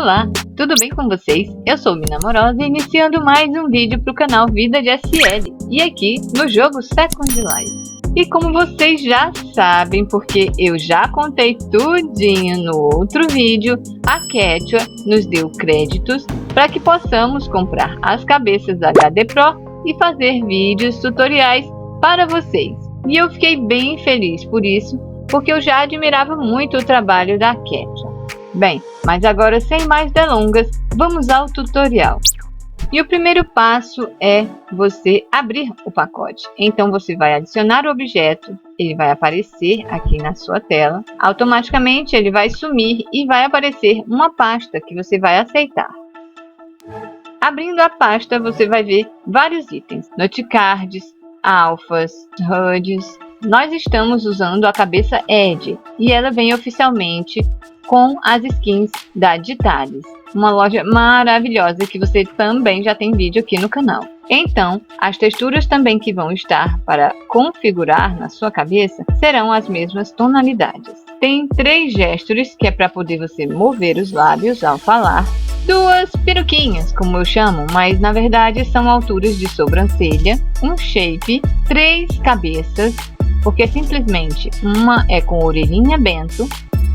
Olá, tudo bem com vocês? Eu sou Mina Amorosa, iniciando mais um vídeo para o canal Vida de SL e aqui no jogo Second Life. E como vocês já sabem, porque eu já contei tudinho no outro vídeo, a Kétia nos deu créditos para que possamos comprar as cabeças da HD Pro e fazer vídeos tutoriais para vocês. E eu fiquei bem feliz por isso, porque eu já admirava muito o trabalho da Kétia. Bem, mas agora sem mais delongas, vamos ao tutorial. E o primeiro passo é você abrir o pacote. Então você vai adicionar o objeto, ele vai aparecer aqui na sua tela. Automaticamente ele vai sumir e vai aparecer uma pasta que você vai aceitar. Abrindo a pasta, você vai ver vários itens: notecards, alfas, HUDs. Nós estamos usando a cabeça Ed e ela vem oficialmente com as skins da Ditalis, uma loja maravilhosa que você também já tem vídeo aqui no canal. Então, as texturas também que vão estar para configurar na sua cabeça serão as mesmas tonalidades. Tem 3 gestures, que é para poder você mover os lábios ao falar, 2 peruquinhas, como eu chamo, mas na verdade são alturas de sobrancelha, um shape, 3 cabeças, porque simplesmente uma é com orelhinha bento.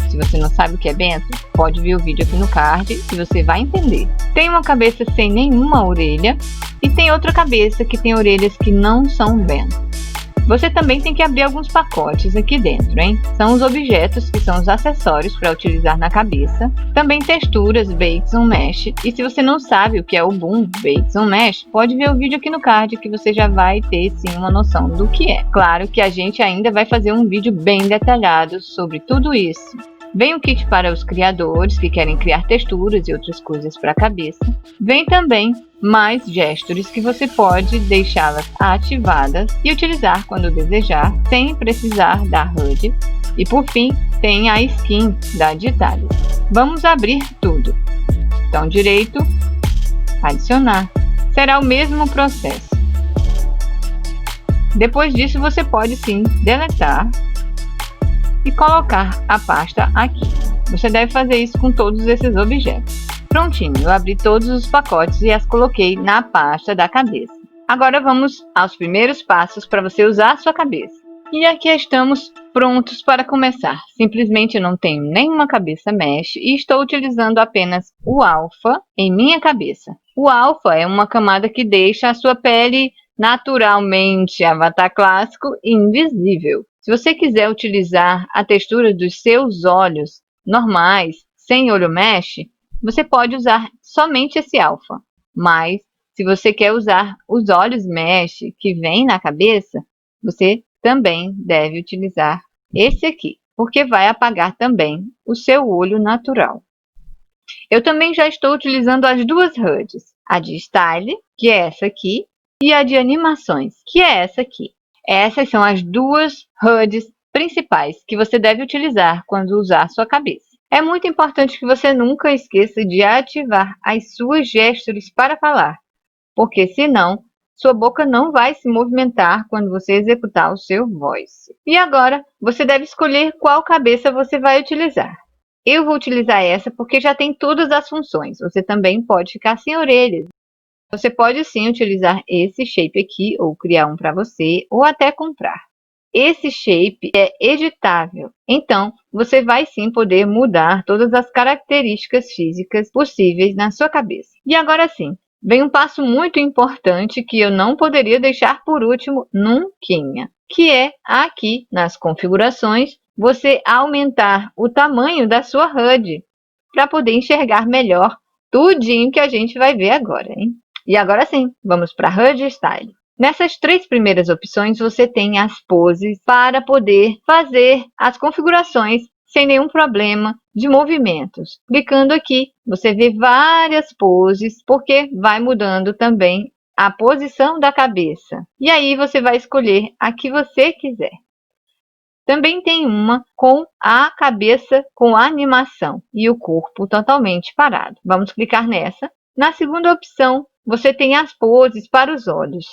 Se você não sabe o que é bento, pode ver o vídeo aqui no card e você vai entender. Tem uma cabeça sem nenhuma orelha e tem outra cabeça que tem orelhas que não são bento. Você também tem que abrir alguns pacotes aqui dentro, hein? São os objetos que são os acessórios para utilizar na cabeça. Também texturas, Bates on Mesh. E se você não sabe o que é o Boom Bates on Mesh, pode ver o vídeo aqui no card que você já vai ter sim uma noção do que é. Claro que a gente ainda vai fazer um vídeo bem detalhado sobre tudo isso. Vem o kit para os criadores que querem criar texturas e outras coisas para a cabeça. Vem também mais gestures que você pode deixá-las ativadas e utilizar quando desejar, sem precisar da HUD. E por fim, tem a skin da Ditalis. Vamos abrir tudo. Botão direito, adicionar. Será o mesmo processo. Depois disso, você pode sim deletar e colocar a pasta aqui. Você deve fazer isso com todos esses objetos. Prontinho, eu abri todos os pacotes e as coloquei na pasta da cabeça. Agora vamos aos primeiros passos para você usar a sua cabeça. E aqui estamos prontos para começar. Simplesmente eu não tenho nenhuma cabeça mesh e estou utilizando apenas o alfa em minha cabeça. O alfa é uma camada que deixa a sua pele naturalmente avatar clássico invisível. Se você quiser utilizar a textura dos seus olhos normais, sem olho mesh, você pode usar somente esse alfa. Mas, se você quer usar os olhos mesh que vem na cabeça, você também deve utilizar esse aqui, porque vai apagar também o seu olho natural. Eu também já estou utilizando as 2 HUDs, a de Style, que é essa aqui, e a de Animações, que é essa aqui. Essas são as 2 HUDs principais que você deve utilizar quando usar sua cabeça. É muito importante que você nunca esqueça de ativar as suas gestures para falar, porque senão sua boca não vai se movimentar quando você executar o seu voice. E agora você deve escolher qual cabeça você vai utilizar. Eu vou utilizar essa porque já tem todas as funções. Você também pode ficar sem orelhas. Você pode sim utilizar esse shape aqui, ou criar um para você, ou até comprar. Esse shape é editável, então você vai sim poder mudar todas as características físicas possíveis na sua cabeça. E agora sim, vem um passo muito importante que eu não poderia deixar por último nunca, que é aqui nas configurações, você aumentar o tamanho da sua HUD, para poder enxergar melhor tudinho que a gente vai ver agora, hein? E agora sim, vamos para HUD Style. Nessas 3 primeiras opções, você tem as poses para poder fazer as configurações sem nenhum problema de movimentos. Clicando aqui, você vê várias poses, porque vai mudando também a posição da cabeça. E aí você vai escolher a que você quiser. Também tem uma com a cabeça com animação e o corpo totalmente parado. Vamos clicar nessa. Na segunda opção, você tem as poses para os olhos.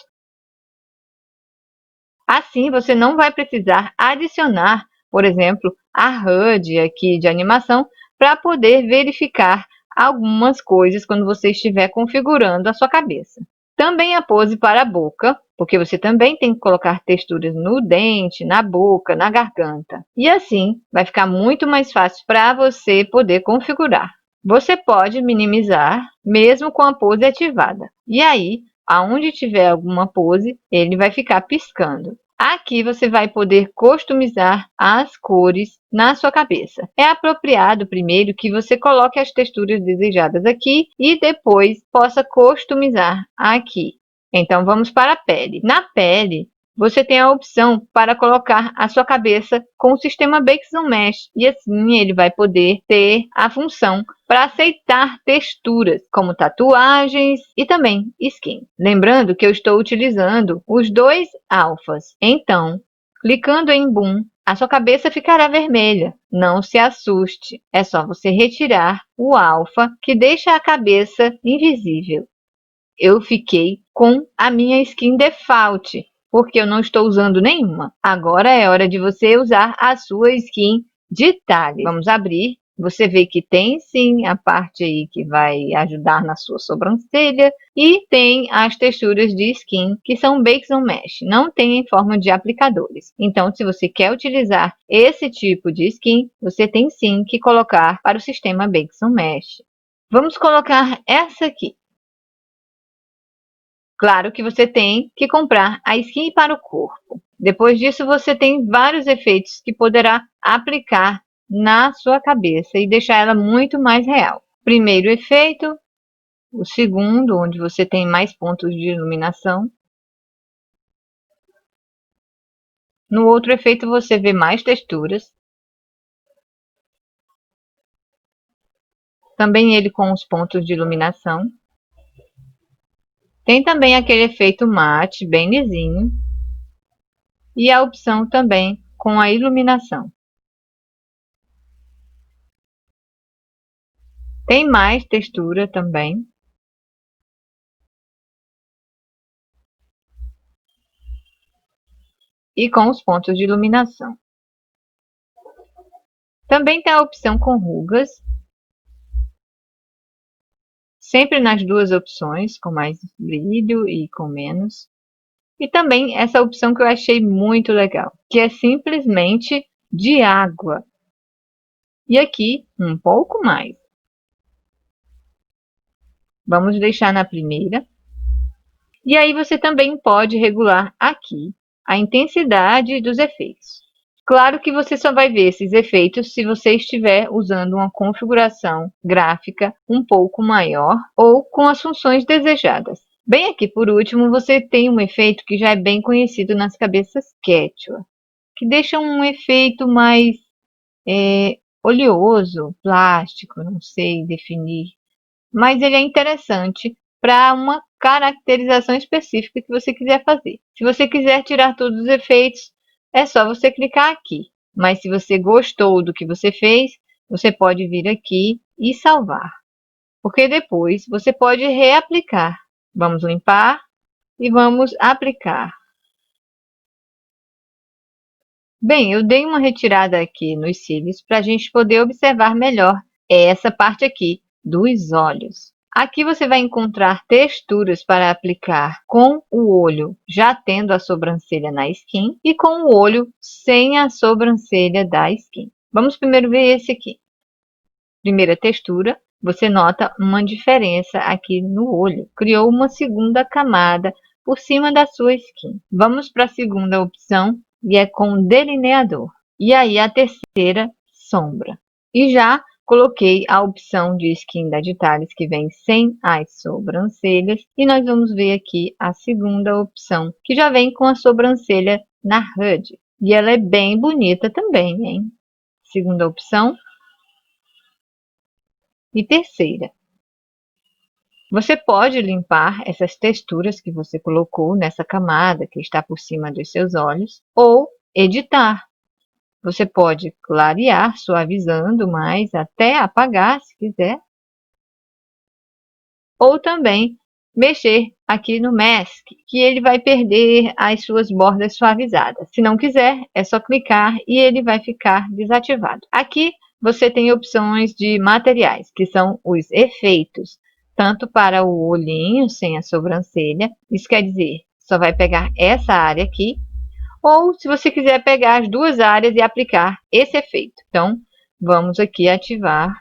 Assim, você não vai precisar adicionar, por exemplo, a HUD aqui de animação para poder verificar algumas coisas quando você estiver configurando a sua cabeça. Também a pose para a boca, porque você também tem que colocar texturas no dente, na boca, na garganta. E assim vai ficar muito mais fácil para você poder configurar. Você pode minimizar mesmo com a pose ativada. E aí, aonde tiver alguma pose, ele vai ficar piscando. Aqui você vai poder customizar as cores na sua cabeça. É apropriado primeiro que você coloque as texturas desejadas aqui e depois possa customizar aqui. Então vamos para a pele. Na pele, você tem a opção para colocar a sua cabeça com o sistema Bakes on Mesh e assim ele vai poder ter a função para aceitar texturas como tatuagens e também skin. Lembrando que eu estou utilizando os dois alfas. Então, clicando em Boom, a sua cabeça ficará vermelha. Não se assuste, é só você retirar o alfa que deixa a cabeça invisível. Eu fiquei com a minha skin default, porque eu não estou usando nenhuma. Agora é hora de você usar a sua skin detalhe. Vamos abrir. Você vê que tem sim a parte aí que vai ajudar na sua sobrancelha e tem as texturas de skin que são Bakes on Mesh, não tem em forma de aplicadores. Então, se você quer utilizar esse tipo de skin, você tem sim que colocar para o sistema Bakes on Mesh. Vamos colocar essa aqui. Claro que você tem que comprar a skin para o corpo. Depois disso, você tem vários efeitos que poderá aplicar na sua cabeça e deixar ela muito mais real. Primeiro efeito, o segundo, onde você tem mais pontos de iluminação. No outro efeito, você vê mais texturas. Também ele com os pontos de iluminação. Tem também aquele efeito mate, bem lisinho. E a opção também com a iluminação. Tem mais textura também. E com os pontos de iluminação. Também tem a opção com rugas. Sempre nas duas opções, com mais brilho e com menos. E também essa opção que eu achei muito legal, que é simplesmente de água. E aqui, um pouco mais. Vamos deixar na primeira. E aí você também pode regular aqui a intensidade dos efeitos. Claro que você só vai ver esses efeitos se você estiver usando uma configuração gráfica um pouco maior ou com as funções desejadas. Bem aqui por último, você tem um efeito que já é bem conhecido nas cabeças Quechua, que deixa um efeito mais oleoso, plástico, não sei definir, mas ele é interessante para uma caracterização específica que você quiser fazer. Se você quiser tirar todos os efeitos, é só você clicar aqui. Mas se você gostou do que você fez, você pode vir aqui e salvar. Porque depois você pode reaplicar. Vamos limpar e vamos aplicar. Bem, eu dei uma retirada aqui nos cílios para a gente poder observar melhor essa parte aqui dos olhos. Aqui você vai encontrar texturas para aplicar com o olho já tendo a sobrancelha na skin e com o olho sem a sobrancelha da skin. Vamos primeiro ver esse aqui. Primeira textura, você nota uma diferença aqui no olho. Criou uma segunda camada por cima da sua skin. Vamos para a segunda opção e é com delineador. E aí a terceira, sombra. E já coloquei a opção de skin da Detalhes que vem sem as sobrancelhas. E nós vamos ver aqui a segunda opção, que já vem com a sobrancelha na HUD. E ela é bem bonita também, hein? Segunda opção. E terceira. Você pode limpar essas texturas que você colocou nessa camada que está por cima dos seus olhos ou editar. Você pode clarear, suavizando mais até apagar, se quiser. Ou também mexer aqui no Mask, que ele vai perder as suas bordas suavizadas. Se não quiser, é só clicar e ele vai ficar desativado. Aqui você tem opções de materiais, que são os efeitos, tanto para o olhinho sem a sobrancelha, isso quer dizer, só vai pegar essa área aqui, ou se você quiser pegar as duas áreas e aplicar esse efeito. Então, vamos aqui ativar.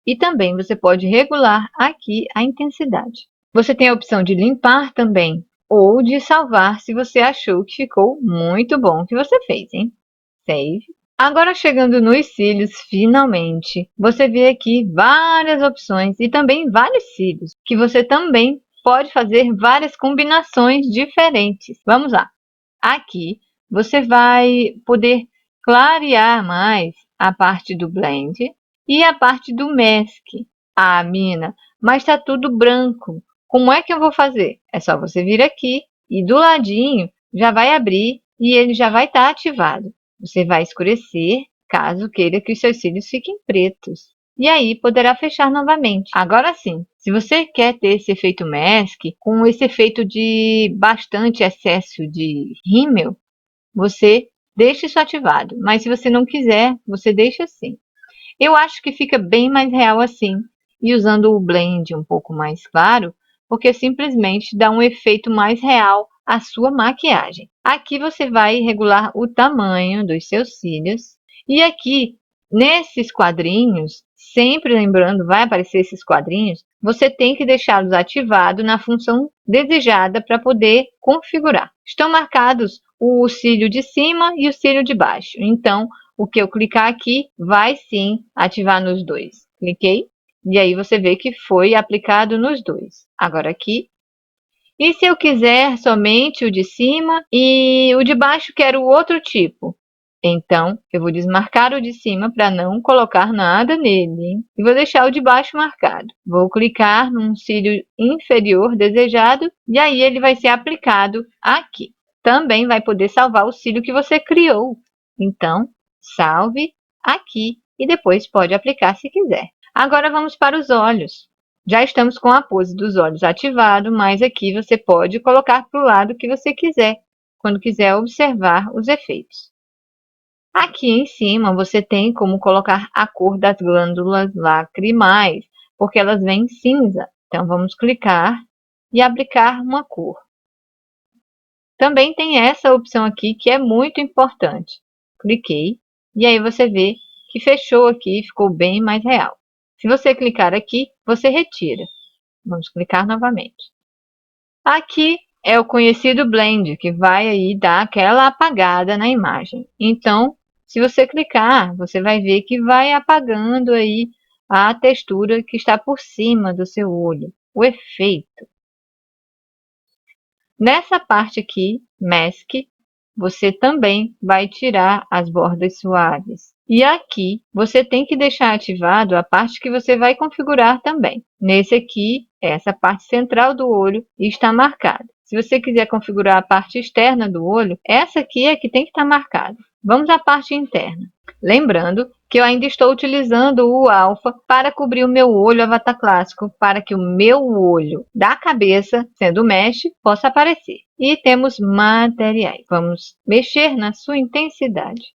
E também você pode regular aqui a intensidade. Você tem a opção de limpar também, ou de salvar se você achou que ficou muito bom o que você fez, hein? Save. Agora chegando nos cílios, finalmente, você vê aqui várias opções e também vários cílios, que você também pode fazer várias combinações diferentes. Vamos lá. Aqui você vai poder clarear mais a parte do blend e a parte do mask. Ah, Mina, mas está tudo branco. Como é que eu vou fazer? É só você vir aqui e do ladinho já vai abrir e ele já vai estar ativado. Você vai escurecer caso queira que os seus cílios fiquem pretos. E aí poderá fechar novamente. Agora sim, se você quer ter esse efeito mask, com esse efeito de bastante excesso de rímel, você deixa isso ativado. Mas se você não quiser, você deixa assim. Eu acho que fica bem mais real assim, e usando o blend um pouco mais claro, porque simplesmente dá um efeito mais real à sua maquiagem. Aqui você vai regular o tamanho dos seus cílios, e aqui, nesses quadrinhos, sempre lembrando, vai aparecer esses quadrinhos, você tem que deixá-los ativados na função desejada para poder configurar. Estão marcados o cílio de cima e o cílio de baixo, então o que eu clicar aqui vai sim ativar nos dois. Cliquei e aí você vê que foi aplicado nos dois. Agora aqui. E se eu quiser somente o de cima e o de baixo quero outro tipo? Então, eu vou desmarcar o de cima para não colocar nada nele, hein? E vou deixar o de baixo marcado. Vou clicar num cílio inferior desejado e aí ele vai ser aplicado aqui. Também vai poder salvar o cílio que você criou. Então, salve aqui e depois pode aplicar se quiser. Agora vamos para os olhos. Já estamos com a pose dos olhos ativado, mas aqui você pode colocar para o lado que você quiser, quando quiser observar os efeitos. Aqui em cima você tem como colocar a cor das glândulas lacrimais, porque elas vêm cinza. Então vamos clicar e aplicar uma cor. Também tem essa opção aqui que é muito importante. Cliquei e aí você vê que fechou aqui, ficou bem mais real. Se você clicar aqui, você retira. Vamos clicar novamente. Aqui é o conhecido blend, que vai aí dar aquela apagada na imagem. Então, se você clicar, você vai ver que vai apagando aí a textura que está por cima do seu olho, o efeito. Nessa parte aqui, Mask, você também vai tirar as bordas suaves. E aqui, você tem que deixar ativado a parte que você vai configurar também. Nesse aqui, essa parte central do olho está marcada. Se você quiser configurar a parte externa do olho, essa aqui é que tem que estar marcada. Vamos à parte interna. Lembrando que eu ainda estou utilizando o alfa para cobrir o meu olho avatar clássico, para que o meu olho da cabeça, sendo mesh, possa aparecer. E temos materiais. Vamos mexer na sua intensidade.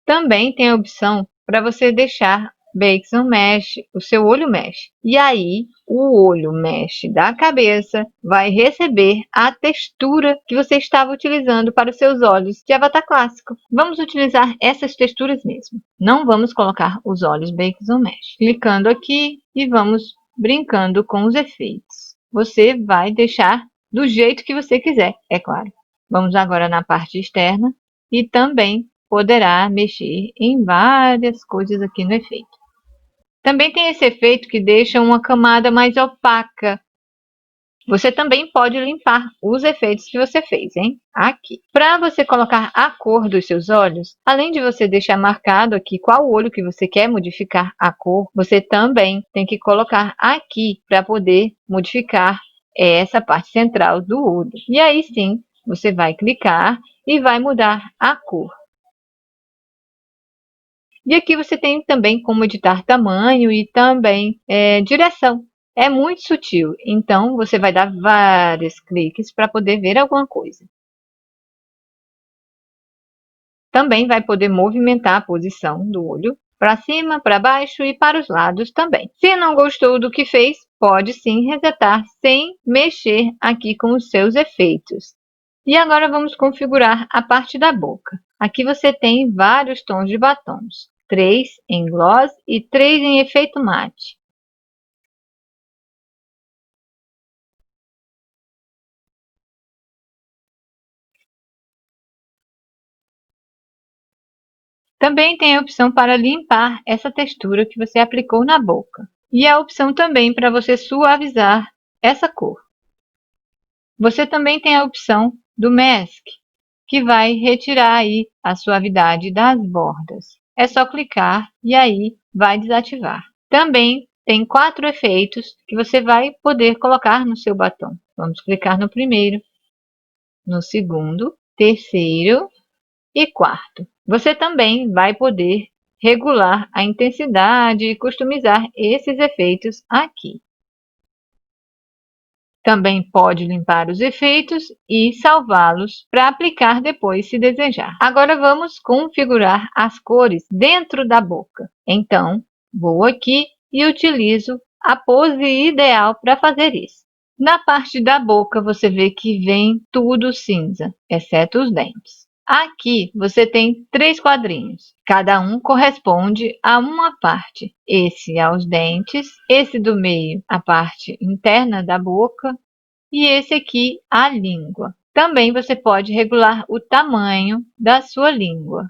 Também tem a opção para você deixar Bakeson Mesh, o seu olho mesh. E aí, o olho mesh da cabeça vai receber a textura que você estava utilizando para os seus olhos de avatar clássico. Vamos utilizar essas texturas mesmo. Não vamos colocar os olhos Bakeson Mesh. Clicando aqui e vamos brincando com os efeitos. Você vai deixar do jeito que você quiser, é claro. Vamos agora na parte externa e também poderá mexer em várias coisas aqui no efeito. Também tem esse efeito que deixa uma camada mais opaca. Você também pode limpar os efeitos que você fez, hein? Aqui. Para você colocar a cor dos seus olhos, além de você deixar marcado aqui qual olho que você quer modificar a cor, você também tem que colocar aqui para poder modificar essa parte central do olho. E aí sim, você vai clicar e vai mudar a cor. E aqui você tem também como editar tamanho e também direção. É muito sutil, então você vai dar vários cliques para poder ver alguma coisa. também vai poder movimentar a posição do olho para cima, para baixo e para os lados também. Se não gostou do que fez, pode sim resetar sem mexer aqui com os seus efeitos. E agora vamos configurar a parte da boca. Aqui você tem vários tons de batons, 3 em gloss e 3 em efeito mate. Também tem a opção para limpar essa textura que você aplicou na boca. E a opção também para você suavizar essa cor. Você também tem a opção do Mask, que vai retirar aí a suavidade das bordas. É só clicar e aí vai desativar. Também tem 4 efeitos que você vai poder colocar no seu batom. Vamos clicar no primeiro, no segundo, terceiro e quarto. Você também vai poder regular a intensidade e customizar esses efeitos aqui. Também pode limpar os efeitos e salvá-los para aplicar depois se desejar. Agora vamos configurar as cores dentro da boca. Então, vou aqui e utilizo a pose ideal para fazer isso. Na parte da boca você vê que vem tudo cinza, exceto os dentes. Aqui você tem 3 quadrinhos, cada um corresponde a uma parte. Esse aos dentes, esse do meio a parte interna da boca e esse aqui a língua. Também você pode regular o tamanho da sua língua.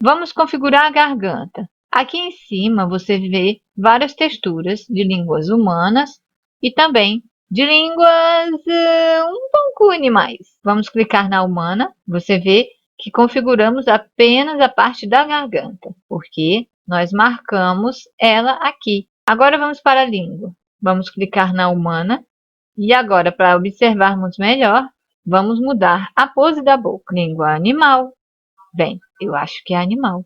Vamos configurar a garganta. Aqui em cima você vê várias texturas de línguas humanas e também de línguas um pouco animais. Vamos clicar na humana, você vê que configuramos apenas a parte da garganta, porque nós marcamos ela aqui. Agora vamos para a língua. Vamos clicar na humana e agora, para observarmos melhor, vamos mudar a pose da boca. Língua animal. Bem, eu acho que é animal.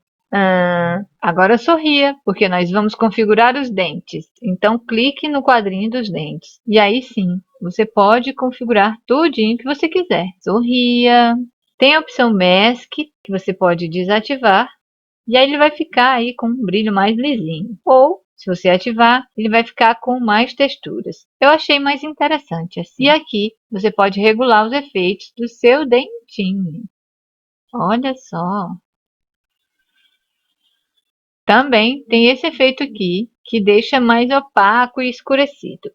Agora sorria, porque nós vamos configurar os dentes. Então, clique no quadrinho dos dentes. E aí sim, você pode configurar tudinho que você quiser. Sorria. Tem a opção Mask, que você pode desativar. E aí ele vai ficar aí com um brilho mais lisinho. Ou, se você ativar, ele vai ficar com mais texturas. Eu achei mais interessante assim. E aqui, você pode regular os efeitos do seu dentinho. Olha só. Também tem esse efeito aqui, que deixa mais opaco e escurecido.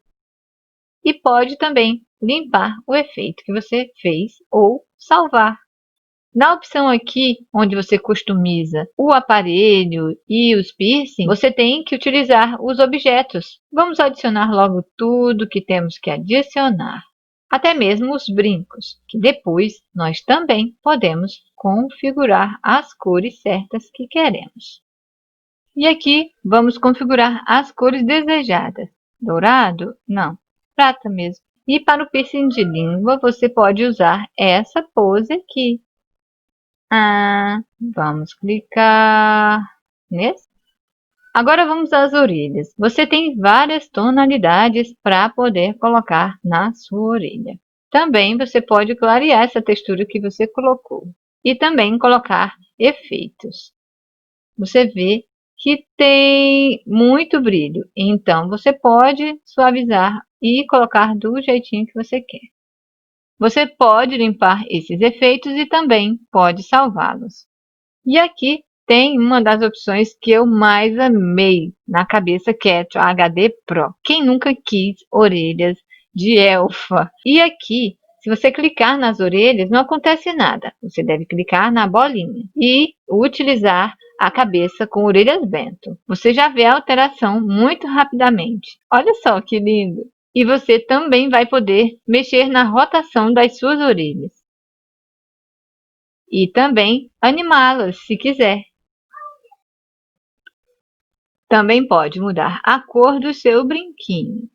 E pode também limpar o efeito que você fez ou salvar. Na opção aqui, onde você customiza o aparelho e os piercing, você tem que utilizar os objetos. Vamos adicionar logo tudo que temos que adicionar. Até mesmo os brincos, que depois nós também podemos configurar as cores certas que queremos. E aqui vamos configurar as cores desejadas. Dourado? Não, prata mesmo. E para o piercing de língua, você pode usar essa pose aqui. Vamos clicar nesse. Agora vamos às orelhas. Você tem várias tonalidades para poder colocar na sua orelha. Também você pode clarear essa textura que você colocou. E também colocar efeitos. Você vê que tem muito brilho. Então, você pode suavizar e colocar do jeitinho que você quer. Você pode limpar esses efeitos e também pode salvá-los. E aqui tem uma das opções que eu mais amei na cabeça, que é a HD Pro. Quem nunca quis orelhas de elfa? E aqui, se você clicar nas orelhas, não acontece nada. Você deve clicar na bolinha e utilizar a cabeça com orelhas bento. Você já vê a alteração muito rapidamente. Olha só que lindo! E você também vai poder mexer na rotação das suas orelhas. E também animá-las, se quiser. Também pode mudar a cor do seu brinquinho.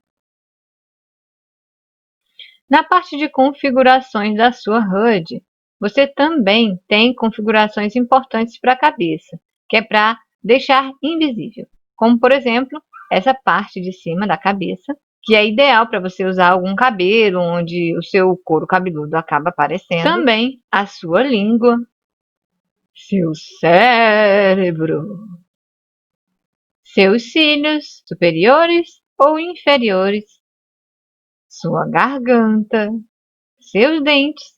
Na parte de configurações da sua HUD, você também tem configurações importantes para a cabeça, que é para deixar invisível. Como, por exemplo, essa parte de cima da cabeça, que é ideal para você usar algum cabelo onde o seu couro cabeludo acaba aparecendo. Também a sua língua, seu cérebro, seus cílios superiores ou inferiores, sua garganta, seus dentes,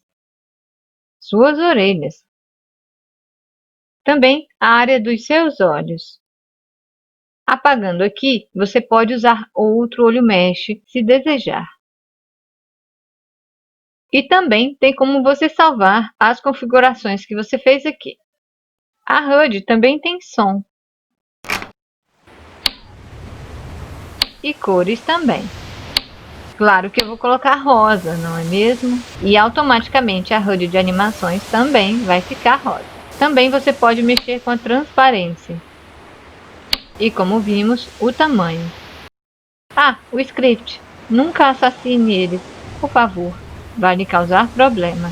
suas orelhas, também a área dos seus olhos. Apagando aqui, você pode usar outro olho mesh se desejar. E também tem como você salvar as configurações que você fez aqui. A HUD também tem som. E cores também. Claro que eu vou colocar rosa, não é mesmo? E automaticamente a HUD de animações também vai ficar rosa. Também você pode mexer com a transparência. E como vimos, o tamanho. Ah, o script. Nunca assassine ele, por favor. Vai lhe causar problema.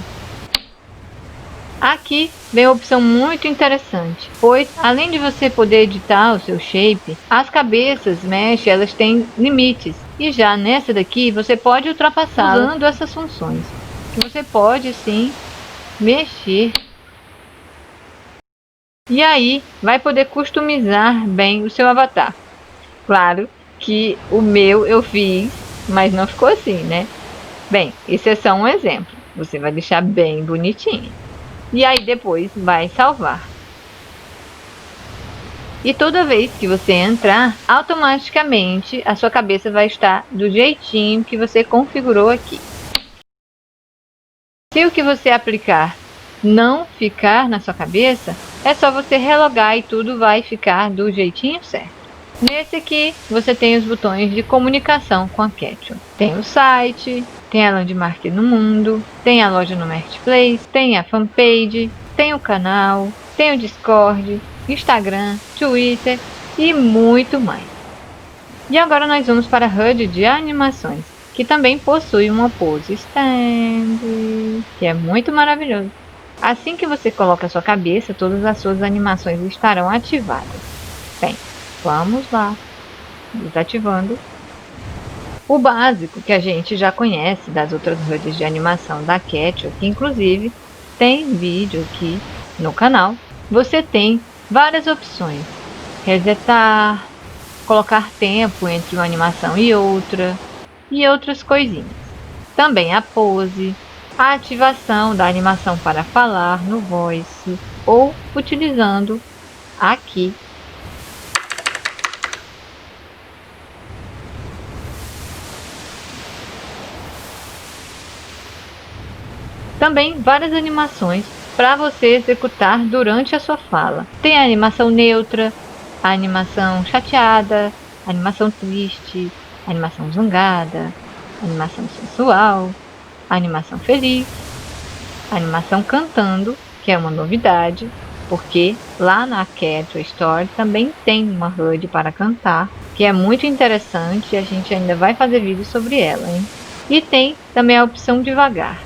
Aqui vem uma opção muito interessante, pois além de você poder editar o seu shape, as cabeças mesh elas têm limites e já nessa daqui você pode ultrapassar usando essas funções. Você pode sim mexer e aí vai poder customizar bem o seu avatar. Claro que o meu eu fiz, mas não ficou assim, né? Bem, esse é só um exemplo. Você vai deixar bem bonitinho. E aí depois vai salvar. E toda vez que você entrar, automaticamente a sua cabeça vai estar do jeitinho que você configurou aqui. Se o que você aplicar não ficar na sua cabeça, é só você relogar e tudo vai ficar do jeitinho certo. Nesse aqui, você tem os botões de comunicação com a Quechua. Tem o site, tem a landmark no mundo, tem a loja no Marketplace, tem a fanpage, tem o canal, tem o Discord, Instagram, Twitter e muito mais. E agora nós vamos para a HUD de animações, que também possui uma pose stand, que é muito maravilhoso. Assim que você coloca a sua cabeça, todas as suas animações estarão ativadas. Bem, vamos lá, desativando. O básico que a gente já conhece das outras HUDs de animação da Quechua, que inclusive tem vídeo aqui no canal. Você tem várias opções: resetar, colocar tempo entre uma animação e outras coisinhas. Também a pose, a ativação da animação para falar no voice ou utilizando aqui. Também várias animações para você executar durante a sua fala. Tem a animação neutra, a animação chateada, a animação triste, a animação zangada, a animação sensual, a animação feliz, a animação cantando, que é uma novidade, porque lá na Quechua Store também tem uma HUD para cantar, que é muito interessante e a gente ainda vai fazer vídeo sobre ela, hein? E tem também a opção devagar.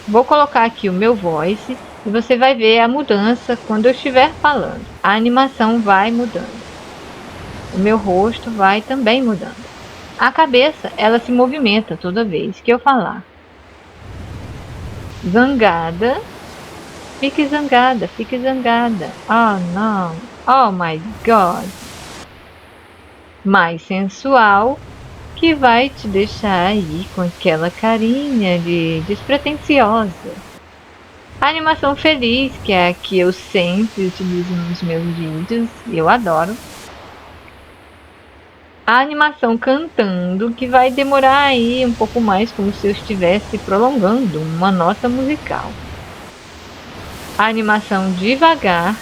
Vou colocar aqui o meu voice e você vai ver a mudança quando eu estiver falando. A animação vai mudando. O meu rosto vai também mudando. A cabeça, ela se movimenta toda vez que eu falar. Zangada. Fique zangada, fique zangada. Oh, não. Oh, my God. Mais sensual, que vai te deixar aí com aquela carinha de despretensiosa. A animação feliz, que é a que eu sempre utilizo nos meus vídeos, e eu adoro. A animação cantando, que vai demorar aí um pouco mais, como se eu estivesse prolongando uma nota musical. A animação devagar,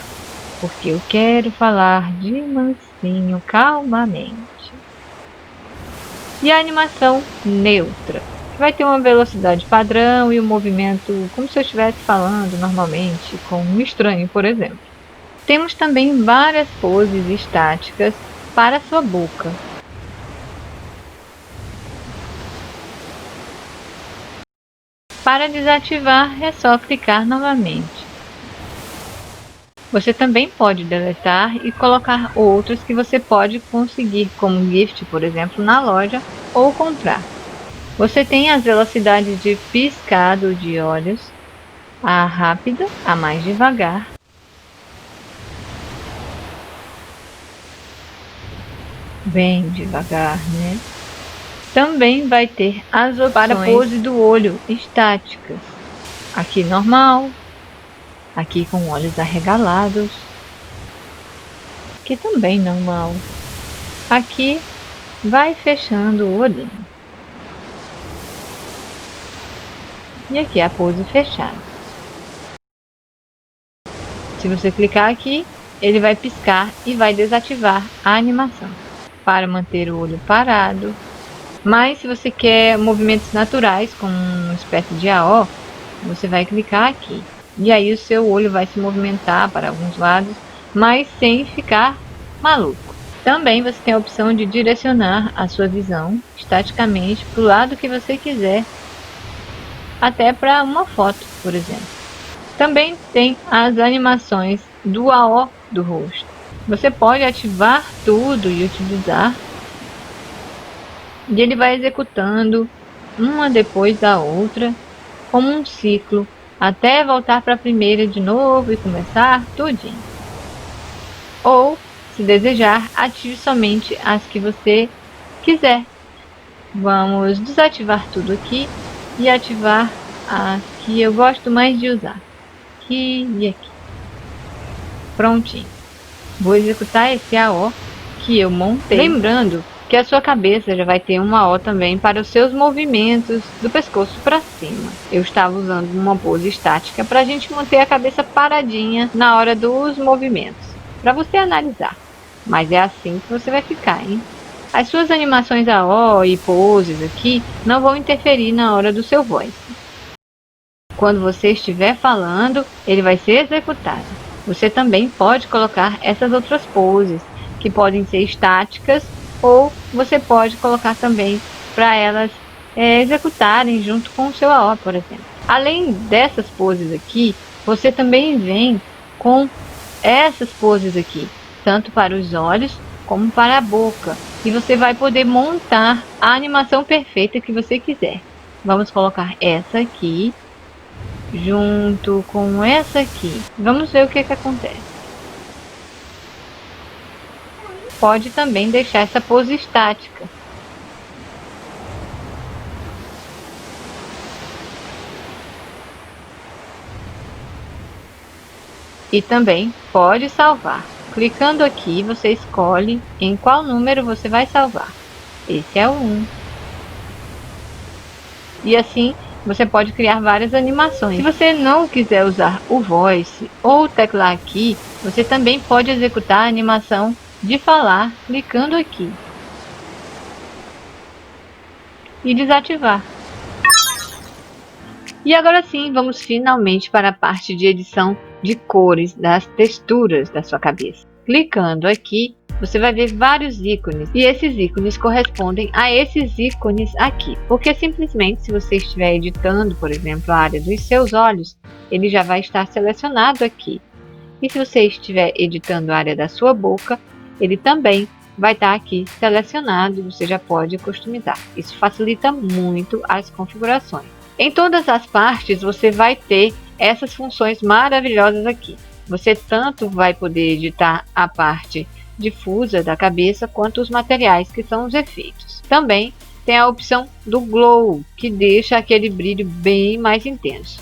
porque eu quero falar de mansinho, calmamente. E a animação neutra, que vai ter uma velocidade padrão e um movimento como se eu estivesse falando normalmente com um estranho, por exemplo. Temos também várias poses estáticas para sua boca. Para desativar é só clicar novamente. Você também pode deletar e colocar outros que você pode conseguir como gift, por exemplo, na loja ou comprar. Você tem as velocidades de piscado de olhos, a rápida, a mais devagar, bem devagar, né? Também vai ter as opções para pose do olho estáticas. Aqui normal, aqui com olhos arregalados, aqui também normal. Aqui vai fechando o olhinho. E aqui a pose fechada. Se você clicar aqui, ele vai piscar e vai desativar a animação para manter o olho parado. Mas se você quer movimentos naturais, como uma espécie de AO, você vai clicar aqui. E aí o seu olho vai se movimentar para alguns lados, mas sem ficar maluco. Também você tem a opção de direcionar a sua visão estaticamente para o lado que você quiser, até para uma foto, por exemplo. Também tem as animações do AO do rosto. Você pode ativar tudo e utilizar, e ele vai executando uma depois da outra, como um ciclo, até voltar para a primeira de novo e começar tudinho. Ou, se desejar, ative somente as que você quiser. Vamos desativar tudo aqui e ativar as que eu gosto mais de usar. Aqui e aqui. Prontinho. Vou executar esse AO que eu montei. Lembrando que a sua cabeça já vai ter uma AO também para os seus movimentos do pescoço para cima. Eu estava usando uma pose estática para a gente manter a cabeça paradinha na hora dos movimentos, para você analisar. Mas é assim que você vai ficar, hein? As suas animações AO e poses aqui não vão interferir na hora do seu voice. Quando você estiver falando, ele vai ser executado. Você também pode colocar essas outras poses, que podem ser estáticas, ou você pode colocar também para elas executarem junto com o seu AO, por exemplo. Além dessas poses aqui, você também vem com essas poses aqui, tanto para os olhos como para a boca. E você vai poder montar a animação perfeita que você quiser. Vamos colocar essa aqui junto com essa aqui. Vamos ver o que acontece. Pode também deixar essa pose estática. E também pode salvar. Clicando aqui, você escolhe em qual número você vai salvar. Esse é o 1. E assim, você pode criar várias animações. Se você não quiser usar o voice ou teclar aqui, você também pode executar a animação de falar clicando aqui e desativar. E agora sim, vamos finalmente para a parte de edição de cores das texturas da sua cabeça. Clicando aqui, você vai ver vários ícones, e esses ícones correspondem a esses ícones aqui, porque simplesmente se você estiver editando, por exemplo, a área dos seus olhos, ele já vai estar selecionado aqui. E se você estiver editando a área da sua boca, ele também vai estar aqui selecionado e você já pode customizar. Isso facilita muito as configurações. Em todas as partes você vai ter essas funções maravilhosas aqui. Você tanto vai poder editar a parte difusa da cabeça quanto os materiais, que são os efeitos. Também tem a opção do glow, que deixa aquele brilho bem mais intenso.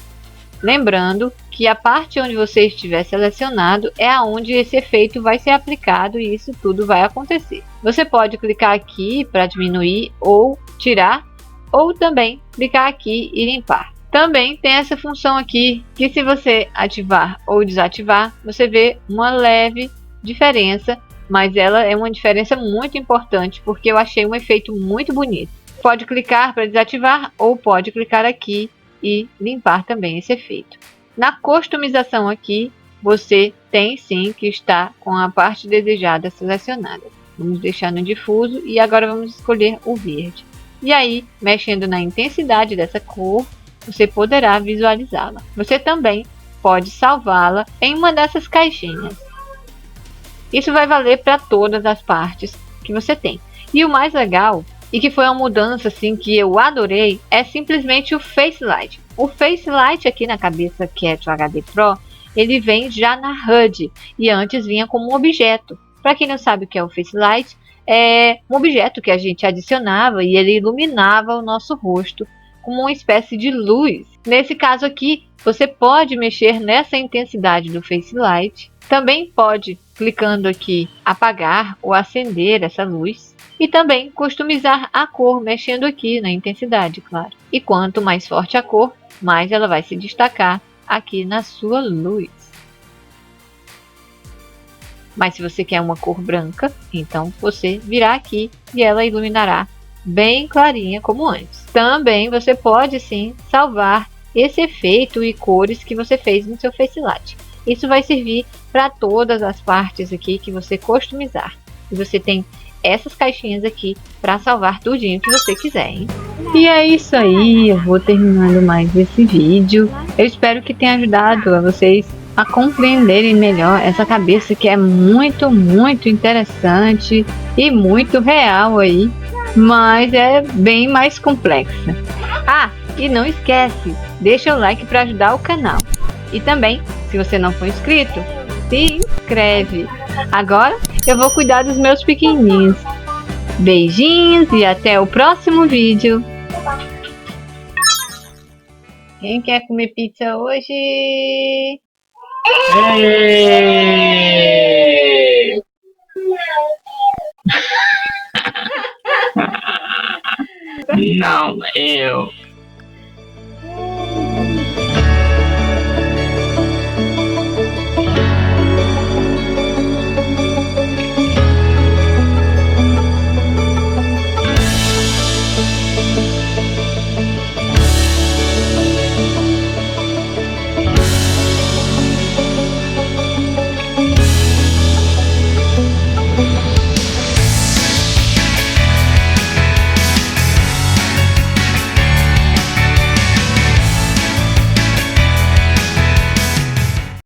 Lembrando que a parte onde você estiver selecionado é aonde esse efeito vai ser aplicado e isso tudo vai acontecer. Você pode clicar aqui para diminuir ou tirar, ou também clicar aqui e limpar. Também tem essa função aqui, que se você ativar ou desativar, você vê uma leve diferença, mas ela é uma diferença muito importante, porque eu achei um efeito muito bonito. Pode clicar para desativar ou pode clicar aqui e limpar também esse efeito. Na customização aqui, você tem sim que estar com a parte desejada selecionada. Vamos deixar no difuso e agora vamos escolher o verde. E aí, mexendo na intensidade dessa cor, você poderá visualizá-la. Você também pode salvá-la em uma dessas caixinhas. Isso vai valer para todas as partes que você tem. E o mais legal, e que foi uma mudança assim que eu adorei, é simplesmente o Face Light. O Face Light aqui na cabeça Cat HD Pro, ele vem já na HUD e antes vinha como um objeto. Para quem não sabe o que é o Face Light, um objeto que a gente adicionava e ele iluminava o nosso rosto como uma espécie de luz. Nesse caso aqui, você pode mexer nessa intensidade do Face Light. Também pode, clicando aqui, apagar ou acender essa luz. E também customizar a cor, mexendo aqui na intensidade, claro. E quanto mais forte a cor, mais ela vai se destacar aqui na sua luz. Mas se você quer uma cor branca, então você virá aqui e ela iluminará bem clarinha como antes. Também você pode sim salvar esse efeito e cores que você fez no seu Face Light. Isso vai servir para todas as partes aqui que você customizar. E você tem essas caixinhas aqui para salvar tudinho que você quiser, hein? E é isso aí, eu vou terminando mais esse vídeo. Eu espero que tenha ajudado a vocês a compreenderem melhor essa cabeça que é muito, muito interessante e muito real aí, mas é bem mais complexa. Ah, e não esquece, deixa o like para ajudar o canal. E também, se você não for inscrito, se inscreve. Agora eu vou cuidar dos meus pequenininhos. Beijinhos e até o próximo vídeo. Quem quer comer pizza hoje? Não, eu.